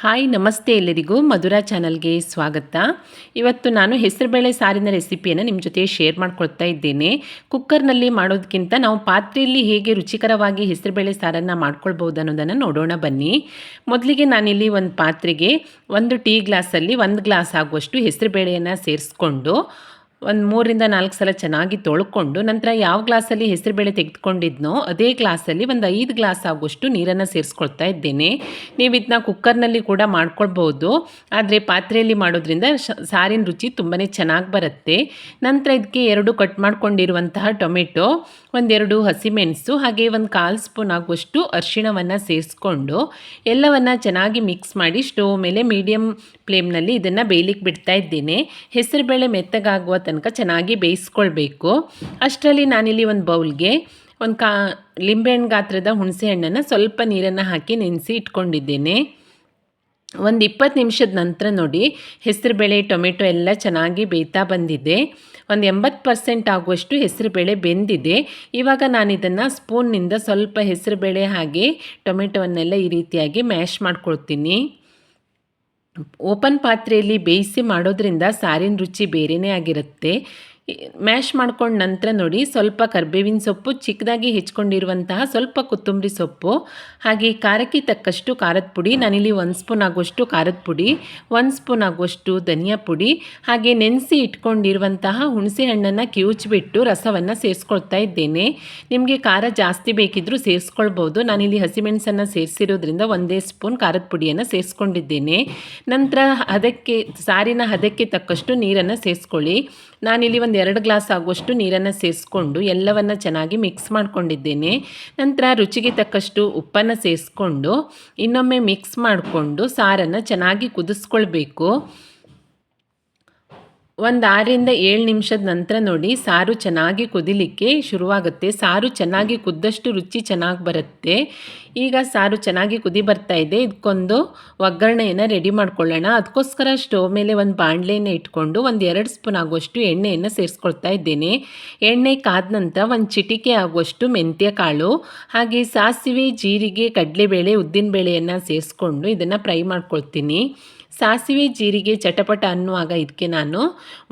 Hi ನಮಸ್ತೆ ಎಲ್ಲರಿಗೂ ಮಧುರಾ ಚಾನಲ್ಗೆ ಸ್ವಾಗತ. ಇವತ್ತು ನಾನು ಹೆಸರುಬೇಳೆ ಸಾರಿನ ರೆಸಿಪಿಯನ್ನು ನಿಮ್ಮ ಜೊತೆ ಶೇರ್ ಮಾಡ್ಕೊಳ್ತಾ ಇದ್ದೇನೆ. ಕುಕ್ಕರ್ನಲ್ಲಿ ಮಾಡೋದಕ್ಕಿಂತ ನಾವು ಪಾತ್ರೆಯಲ್ಲಿ ಹೇಗೆ ರುಚಿಕರವಾಗಿ ಹೆಸರುಬೇಳೆ ಸಾರನ್ನು ಮಾಡ್ಕೊಳ್ಬೋದು ಅನ್ನೋದನ್ನು ನೋಡೋಣ ಬನ್ನಿ. ಮೊದಲಿಗೆ ನಾನಿಲ್ಲಿ ಒಂದು ಪಾತ್ರೆಗೆ 1 ಟೀ ಗ್ಲಾಸಲ್ಲಿ 1 ಗ್ಲಾಸ್ ಆಗುವಷ್ಟು ಹೆಸರುಬೇಳೆಯನ್ನು ಸೇರಿಸ್ಕೊಂಡು ಒಂದು 3-4 ಸಲ ಚೆನ್ನಾಗಿ ತೊಳ್ಕೊಂಡು ನಂತರ ಯಾವ ಗ್ಲಾಸಲ್ಲಿ ಹೆಸರುಬೇಳೆ ತೆಗೆದುಕೊಂಡಿದ್ನೋ ಅದೇ ಗ್ಲಾಸಲ್ಲಿ ಒಂದು 5 ಗ್ಲಾಸ್ ಆಗುವಷ್ಟು ನೀರನ್ನು ಸೇರಿಸ್ಕೊಳ್ತಾ ಇದ್ದೇನೆ. ನೀವು ಇದನ್ನ ಕುಕ್ಕರ್ನಲ್ಲಿ ಕೂಡ ಮಾಡ್ಕೊಳ್ಬೋದು, ಆದರೆ ಪಾತ್ರೆಯಲ್ಲಿ ಮಾಡೋದ್ರಿಂದ ಸಾರಿನ ರುಚಿ ತುಂಬಾ ಚೆನ್ನಾಗಿ ಬರುತ್ತೆ. ನಂತರ ಇದಕ್ಕೆ 2 ಕಟ್ ಮಾಡ್ಕೊಂಡಿರುವಂತಹ ಟೊಮೆಟೊ, 1-2 ಹಸಿಮೆಣಸು ಹಾಗೆ 1/4 ಸ್ಪೂನ್ ಆಗುವಷ್ಟು ಅರಿಶಿಣವನ್ನು ಸೇರಿಸ್ಕೊಂಡು ಎಲ್ಲವನ್ನು ಚೆನ್ನಾಗಿ ಮಿಕ್ಸ್ ಮಾಡಿ ಸ್ಟವ್ ಮೇಲೆ ಮೀಡಿಯಮ್ ಫ್ಲೇಮ್ನಲ್ಲಿ ಇದನ್ನು ಬೇಯಲಿಕ್ಕೆ ಬಿಡ್ತಾ ಇದ್ದೇನೆ. ಹೆಸರುಬೇಳೆ ಮೆತ್ತಗಾಗುವ ತನಕ ಚೆನ್ನಾಗಿ ಬೇಯಿಸ್ಕೊಳ್ಬೇಕು. ಅಷ್ಟರಲ್ಲಿ ನಾನಿಲ್ಲಿ ಒಂದು ಬೌಲ್ಗೆ ಲಿಂಬೆಹಣ್ಣು ಗಾತ್ರದ ಹುಣಸೆ ಹಣ್ಣನ್ನು ಸ್ವಲ್ಪ ನೀರನ್ನು ಹಾಕಿ ನೆನೆಸಿ ಇಟ್ಕೊಂಡಿದ್ದೇನೆ. ಒಂದು 20 ನಿಮಿಷದ ನಂತರ ನೋಡಿ ಹೆಸರುಬೇಳೆ ಟೊಮೆಟೊ ಎಲ್ಲ ಚೆನ್ನಾಗಿ ಬೇಯ್ತಾ ಬಂದಿದೆ. ಒಂದು 80% ಆಗುವಷ್ಟು ಹೆಸರುಬೇಳೆ ಬೆಂದಿದೆ. ಇವಾಗ ನಾನು ಇದನ್ನು ಸ್ಪೂನ್ನಿಂದ ಸ್ವಲ್ಪ ಹೆಸರುಬೇಳೆ ಹಾಗೆ ಟೊಮೆಟೊವನ್ನೆಲ್ಲ ಈ ರೀತಿಯಾಗಿ ಮ್ಯಾಶ್ ಮಾಡ್ಕೊಳ್ತೀನಿ. ಓಪನ್ ಪಾತ್ರೆಯಲ್ಲಿ ಬೇಯಿಸಿ ಮಾಡೋದ್ರಿಂದ ಸಾರಿನ ರುಚಿ ಬೇರೆಯೇ ಆಗಿರುತ್ತೆ. ಮ್ಯಾಶ್ ಮಾಡ್ಕೊಂಡ ನಂತರ ನೋಡಿ ಸ್ವಲ್ಪ ಕರಿಬೇವಿನ ಸೊಪ್ಪು, ಚಿಕ್ಕದಾಗಿ ಹೆಚ್ಕೊಂಡಿರುವಂತಹ ಸ್ವಲ್ಪ ಕೊತ್ತಂಬರಿ ಸೊಪ್ಪು ಹಾಗೆ ಖಾರಕ್ಕೆ ತಕ್ಕಷ್ಟು ಖಾರದ ಪುಡಿ, ನಾನಿಲ್ಲಿ 1 ಸ್ಪೂನ್ ಆಗುವಷ್ಟು ಖಾರದ ಪುಡಿ, 1 ಸ್ಪೂನ್ ಆಗುವಷ್ಟು ಧನಿಯಾ ಪುಡಿ ಹಾಗೆ ನೆನೆಸಿ ಇಟ್ಕೊಂಡಿರುವಂತಹ ಹುಣಸೆ ಹಣ್ಣನ್ನು ಕಿವುಚಿಬಿಟ್ಟು ರಸವನ್ನು ಸೇರಿಸ್ಕೊಳ್ತಾ ಇದ್ದೇನೆ. ನಿಮಗೆ ಖಾರ ಜಾಸ್ತಿ ಬೇಕಿದ್ದರೂ ಸೇರಿಸ್ಕೊಳ್ಬೋದು. ನಾನಿಲ್ಲಿ ಹಸಿಮೆಣಸನ್ನು ಸೇರಿಸಿರೋದ್ರಿಂದ 1 ಸ್ಪೂನ್ ಖಾರದ ಪುಡಿಯನ್ನು ಸೇರಿಸ್ಕೊಂಡಿದ್ದೇನೆ. ನಂತರ ಸಾರಿನ ಹದಕ್ಕೆ ತಕ್ಕಷ್ಟು ನೀರನ್ನು ಸೇರಿಸ್ಕೊಳ್ಳಿ. ನಾನಿಲ್ಲಿ 2 ಗ್ಲಾಸ್ ಆಗುವಷ್ಟು ನೀರನ್ನು ಸೇರಿಸ್ಕೊಂಡು ಎಲ್ಲವನ್ನು ಚೆನ್ನಾಗಿ ಮಿಕ್ಸ್ ಮಾಡ್ಕೊಂಡಿದ್ದೇನೆ. ನಂತರ ರುಚಿಗೆ ತಕ್ಕಷ್ಟು ಉಪ್ಪನ್ನು ಸೇರಿಸ್ಕೊಂಡು ಇನ್ನೊಮ್ಮೆ ಮಿಕ್ಸ್ ಮಾಡಿಕೊಂಡು ಸಾರನ್ನು ಚೆನ್ನಾಗಿ ಕುದಿಸ್ಕೊಳ್ಬೇಕು. ಒಂದು 6-7 ನಿಮಿಷದ ನಂತರ ನೋಡಿ ಸಾರು ಚೆನ್ನಾಗಿ ಕುದಿಲಿಕ್ಕೆ ಶುರುವಾಗುತ್ತೆ. ಸಾರು ಚೆನ್ನಾಗಿ ಕುದ್ದಷ್ಟು ರುಚಿ ಚೆನ್ನಾಗಿ ಬರುತ್ತೆ. ಈಗ ಸಾರು ಚೆನ್ನಾಗಿ ಕುದಿ ಬರ್ತಾ ಇದೆ. ಇದಕ್ಕೊಂದು ಒಗ್ಗರಣೆಯನ್ನು ರೆಡಿ ಮಾಡ್ಕೊಳ್ಳೋಣ. ಅದಕ್ಕೋಸ್ಕರ ಸ್ಟವ್ ಮೇಲೆ ಒಂದು ಬಾಣಲೆಯನ್ನು ಇಟ್ಕೊಂಡು 1-2 ಸ್ಪೂನ್ ಆಗುವಷ್ಟು ಎಣ್ಣೆಯನ್ನು ಸೇರಿಸ್ಕೊಳ್ತಾ ಇದ್ದೇನೆ. ಎಣ್ಣೆ ಕಾದ ನಂತರ 1 ಚಿಟಿಕೆ ಆಗುವಷ್ಟು ಮೆಂತ್ಯ ಕಾಳು ಹಾಗೆ ಸಾಸಿವೆ, ಜೀರಿಗೆ, ಕಡಲೆಬೇಳೆ, ಉದ್ದಿನಬೇಳೆಯನ್ನು ಸೇರಿಸ್ಕೊಂಡು ಇದನ್ನು ಫ್ರೈ ಮಾಡ್ಕೊಳ್ತೀನಿ. ಸಾಸಿವೆ ಜೀರಿಗೆ ಚಟಪಟ ಅನ್ನುವಾಗ ಇದಕ್ಕೆ ನಾನು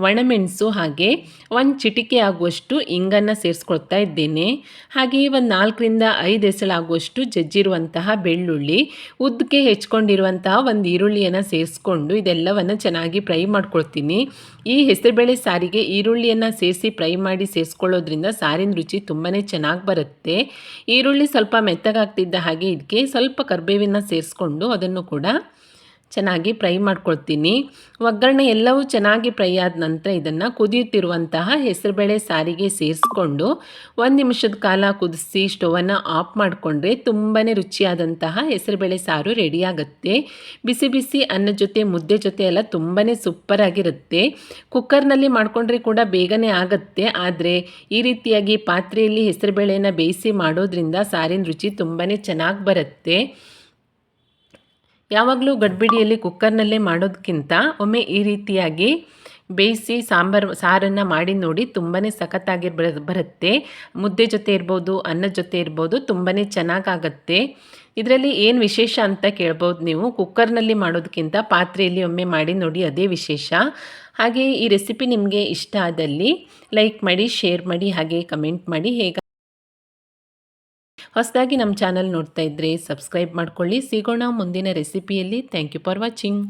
ಒಣಮೆಣಸು ಹಾಗೆ 1 ಚಿಟಿಕೆ ಆಗುವಷ್ಟು ಇಂಗನ್ನು ಸೇರಿಸ್ಕೊಳ್ತಾ ಇದ್ದೇನೆ. ಹಾಗೆಯೇ ಒಂದು 4-5 ಎಸಳಾಗುವಷ್ಟು ಜಜ್ಜಿರುವಂತಹ ಬೆಳ್ಳುಳ್ಳಿ, ಉದ್ದಕ್ಕೆ ಹೆಚ್ಕೊಂಡಿರುವಂತಹ 1 ಈರುಳ್ಳಿಯನ್ನು ಸೇರಿಸ್ಕೊಂಡು ಇದೆಲ್ಲವನ್ನು ಚೆನ್ನಾಗಿ ಫ್ರೈ ಮಾಡ್ಕೊಳ್ತೀನಿ. ಈ ಹೆಸರುಬೇಳೆ ಸಾರಿಗೆ ಈರುಳ್ಳಿಯನ್ನು ಸೇರಿಸಿ ಫ್ರೈ ಮಾಡಿ ಸೇರಿಸ್ಕೊಳ್ಳೋದ್ರಿಂದ ಸಾರಿನ ರುಚಿ ತುಂಬಾ ಚೆನ್ನಾಗಿ ಬರುತ್ತೆ. ಈರುಳ್ಳಿ ಸ್ವಲ್ಪ ಮೆತ್ತಗಾಗ್ತಿದ್ದ ಹಾಗೆ ಇದಕ್ಕೆ ಸ್ವಲ್ಪ ಕರಿಬೇವಿನ ಸೇರಿಸ್ಕೊಂಡು ಅದನ್ನು ಕೂಡ ಚೆನ್ನಾಗಿ ಫ್ರೈ ಮಾಡ್ಕೊಳ್ತೀನಿ. ಒಗ್ಗರಣೆ ಎಲ್ಲವೂ ಚೆನ್ನಾಗಿ ಫ್ರೈ ಆದ ನಂತರ ಇದನ್ನು ಕುದಿಯುತ್ತಿರುವಂತಹ ಹೆಸರುಬೇಳೆ ಸಾರಿಗೆ ಸೇರಿಸ್ಕೊಂಡು 1 ನಿಮಿಷದ ಕಾಲ ಕುದಿಸಿ ಸ್ಟವನ್ನು ಆಫ್ ಮಾಡಿಕೊಂಡ್ರೆ ತುಂಬಾ ರುಚಿಯಾದಂತಹ ಹೆಸರುಬೇಳೆ ಸಾರು ರೆಡಿಯಾಗುತ್ತೆ. ಬಿಸಿ ಬಿಸಿ ಅನ್ನದ ಜೊತೆ ಮುದ್ದೆ ಜೊತೆ ಎಲ್ಲ ತುಂಬಾ ಸೂಪರಾಗಿರುತ್ತೆ. ಕುಕ್ಕರ್ನಲ್ಲಿ ಮಾಡಿಕೊಂಡ್ರೆ ಕೂಡ ಬೇಗನೆ ಆಗುತ್ತೆ, ಆದರೆ ಈ ರೀತಿಯಾಗಿ ಪಾತ್ರೆಯಲ್ಲಿ ಹೆಸರುಬೇಳೆಯನ್ನು ಬೇಯಿಸಿ ಮಾಡೋದ್ರಿಂದ ಸಾರಿನ ರುಚಿ ತುಂಬಾ ಚೆನ್ನಾಗಿ ಬರುತ್ತೆ. ಯಾವಾಗಲೂ ಗಡ್ಬಿಡಿಯಲ್ಲಿ ಕುಕ್ಕರ್ನಲ್ಲೇ ಮಾಡೋದಕ್ಕಿಂತ ಒಮ್ಮೆ ಈ ರೀತಿಯಾಗಿ ಬೇಯಿಸಿ ಸಾರನ್ನು ಮಾಡಿ ನೋಡಿ, ತುಂಬಾ ಸಖತ್ತಾಗಿ ಬರುತ್ತೆ. ಮುದ್ದೆ ಜೊತೆ ಇರ್ಬೋದು, ಅನ್ನದ ಜೊತೆ ಇರ್ಬೋದು, ತುಂಬಾ ಚೆನ್ನಾಗಾಗತ್ತೆ. ಇದರಲ್ಲಿ ಏನು ವಿಶೇಷ ಅಂತ ಕೇಳ್ಬೋದು ನೀವು. ಕುಕ್ಕರ್ನಲ್ಲಿ ಮಾಡೋದಕ್ಕಿಂತ ಪಾತ್ರೆಯಲ್ಲಿ ಒಮ್ಮೆ ಮಾಡಿ ನೋಡಿ, ಅದೇ ವಿಶೇಷ. ಹಾಗೆ ಈ ರೆಸಿಪಿ ನಿಮಗೆ ಇಷ್ಟ ಆದಲ್ಲಿ ಲೈಕ್ ಮಾಡಿ, ಶೇರ್ ಮಾಡಿ ಹಾಗೆ ಕಮೆಂಟ್ ಮಾಡಿ. ಹೊಸದಾಗಿ ನಮ್ಮ ಚಾನಲ್ ನೋಡ್ತಾ ಇದ್ದರೆ ಸಬ್ಸ್ಕ್ರೈಬ್ ಮಾಡ್ಕೊಳ್ಳಿ. ಸಿಗೋಣ ಮುಂದಿನ ರೆಸಿಪಿಯಲ್ಲಿ. Thank you for watching.